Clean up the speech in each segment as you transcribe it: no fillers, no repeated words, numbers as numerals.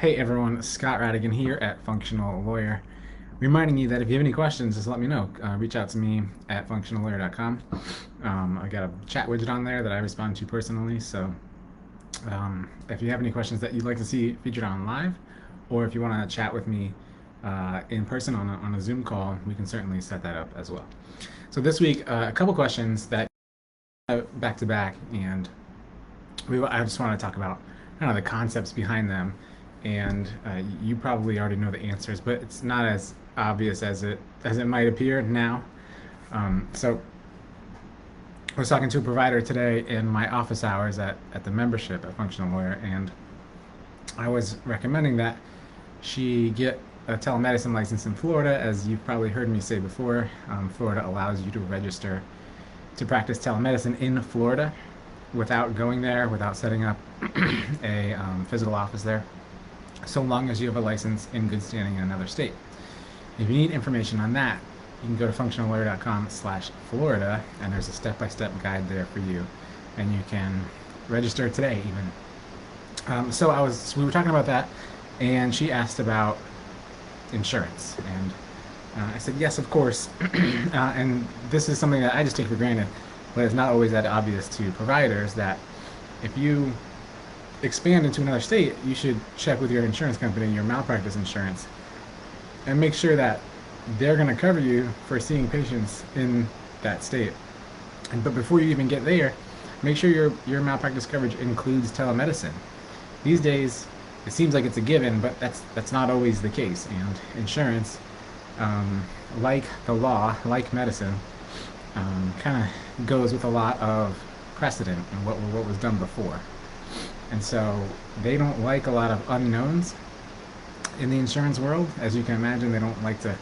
Hey everyone, Scott Rattigan here at Functional Lawyer. Reminding you that if you have any questions, just let me know. Reach out to me at functionallawyer.com. I got a chat widget on there that I respond to personally, so if you have any questions that you'd like to see featured on live, or if you want to chat with me in person on a Zoom call, we can certainly set that up as well. So this week, a couple questions that back to back, and I just want to talk about kind of the concepts behind them. And you probably already know the answers, but it's not as obvious as it might appear now. So I was talking to a provider today in my office hours at the membership at Functional Lawyer, and I was recommending that she get a telemedicine license in Florida. As you've probably heard me say before, Florida allows you to register to practice telemedicine in Florida without going there, without setting up a physical office there, so long as you have a license in good standing in another state. If you need information on that, you can go to functionallawyer.com/Florida, and there's a step-by-step guide there for you, and you can register today even. We were talking about that, and she asked about insurance, and I said yes, of course. And this is something that I just take for granted, but it's not always that obvious to providers that if you expand into another state, you should check with your insurance company, your malpractice insurance, and make sure that they're going to cover you for seeing patients in that state. But before you even get there, make sure your malpractice coverage includes telemedicine. These days, it seems like it's a given, but that's not always the case. And insurance, like the law, like medicine, kind of goes with a lot of precedent and what was done before. And so they don't like a lot of unknowns in the insurance world. As you can imagine, they don't like to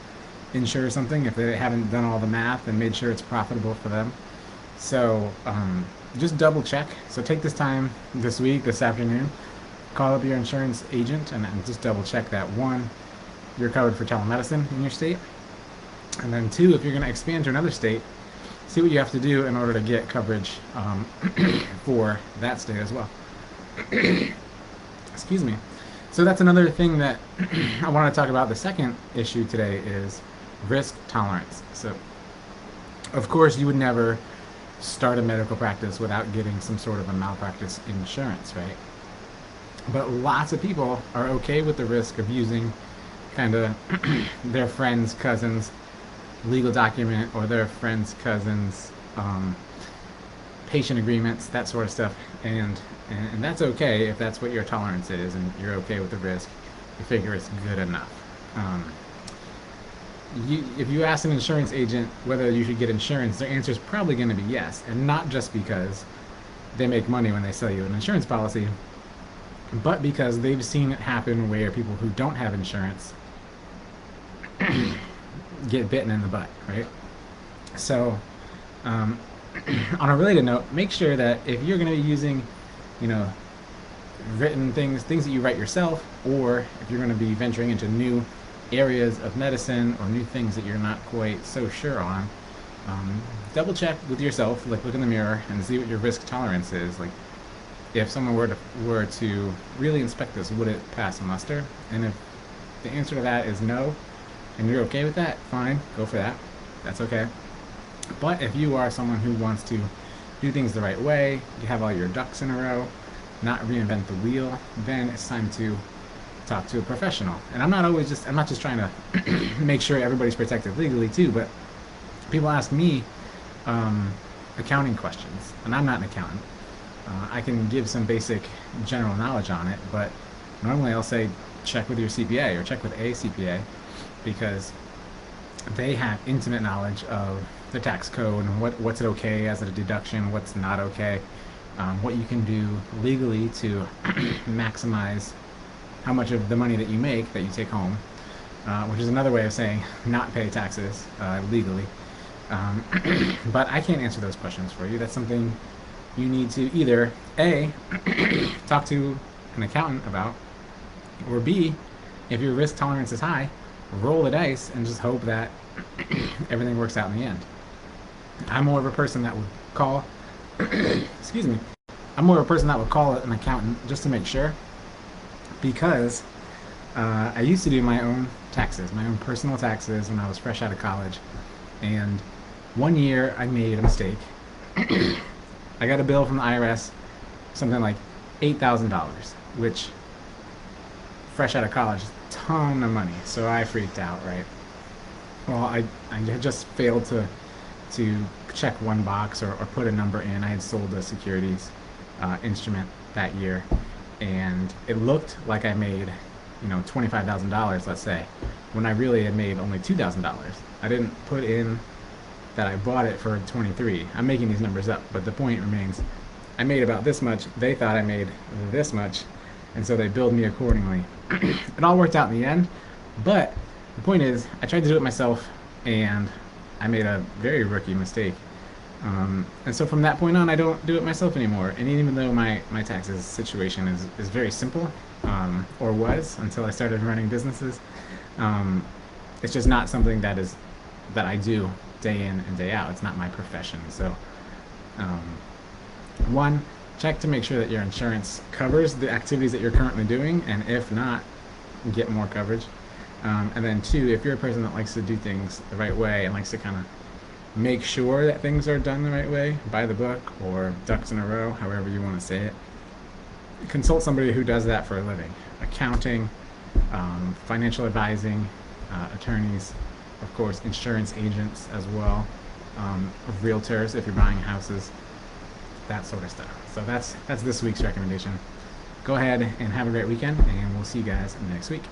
insure something if they haven't done all the math and made sure it's profitable for them. So just double check. So take this time this week, this afternoon, call up your insurance agent and just double check that, one, you're covered for telemedicine in your state, and then two, if you're going to expand to another state, see what you have to do in order to get coverage for that state as well. Excuse me. So that's another thing that I want to talk about. The second issue today is risk tolerance. So, of course, you would never start a medical practice without getting some sort of a malpractice insurance, right? But lots of people are okay with the risk of using kind of their friend's cousin's legal document or their friend's cousin's patient agreements, that sort of stuff, and that's okay if that's what your tolerance is and you're okay with the risk. You figure it's good enough. If you ask an insurance agent whether you should get insurance, their answer is probably going to be yes, and not just because they make money when they sell you an insurance policy, but because they've seen it happen where people who don't have insurance get bitten in the butt, right? So, on a related note, make sure that if you're going to be using, written things that you write yourself, or if you're going to be venturing into new areas of medicine or new things that you're not quite so sure on, double check with yourself, like look in the mirror and see what your risk tolerance is. Like, if someone were to really inspect this, would it pass muster? And if the answer to that is no, and you're okay with that, fine, go for that. That's okay. But if you are someone who wants to do things the right way, you have all your ducks in a row, not reinvent the wheel, then it's time to talk to a professional. And I'm not just trying to make sure everybody's protected legally too, but people ask me accounting questions, and I'm not an accountant. I can give some basic general knowledge on it, but normally I'll say check with your CPA or check with a CPA, because they have intimate knowledge of the tax code and what's okay as a deduction, what's not okay, what you can do legally to maximize how much of the money that you make that you take home, which is another way of saying not pay taxes legally. But I can't answer those questions for you. That's something you need to either A, talk to an accountant about, or B, if your risk tolerance is high, roll the dice and just hope that everything works out in the end. I'm more of a person that would call I'm more of a person that would call an accountant just to make sure, because I used to do my own taxes, my own personal taxes when I was fresh out of college. And one year I made a mistake. I got a bill from the IRS, something like $8,000, which fresh out of college is a ton of money. So I freaked out, right? Well, I had just failed to check one box or put a number in. I had sold a securities instrument that year, and it looked like I made, $25,000, let's say, when I really had made only $2,000. I didn't put in that I bought it for 23. I'm making these numbers up, but the point remains, I made about this much. They thought I made this much, and so they billed me accordingly. It all worked out in the end, but the point is, I tried to do it myself, and I made a very rookie mistake. And so from that point on, I don't do it myself anymore. And even though my taxes situation is very simple, or was until I started running businesses, it's just not something that I do day in and day out. It's not my profession. So, one, check to make sure that your insurance covers the activities that you're currently doing, and if not, get more coverage. And then two, if you're a person that likes to do things the right way and likes to kind of make sure that things are done the right way, by the book, or ducks in a row, however you want to say it, consult somebody who does that for a living. Accounting, financial advising, attorneys, of course, insurance agents as well, realtors if you're buying houses, that sort of stuff. So that's this week's recommendation. Go ahead and have a great weekend, and we'll see you guys next week.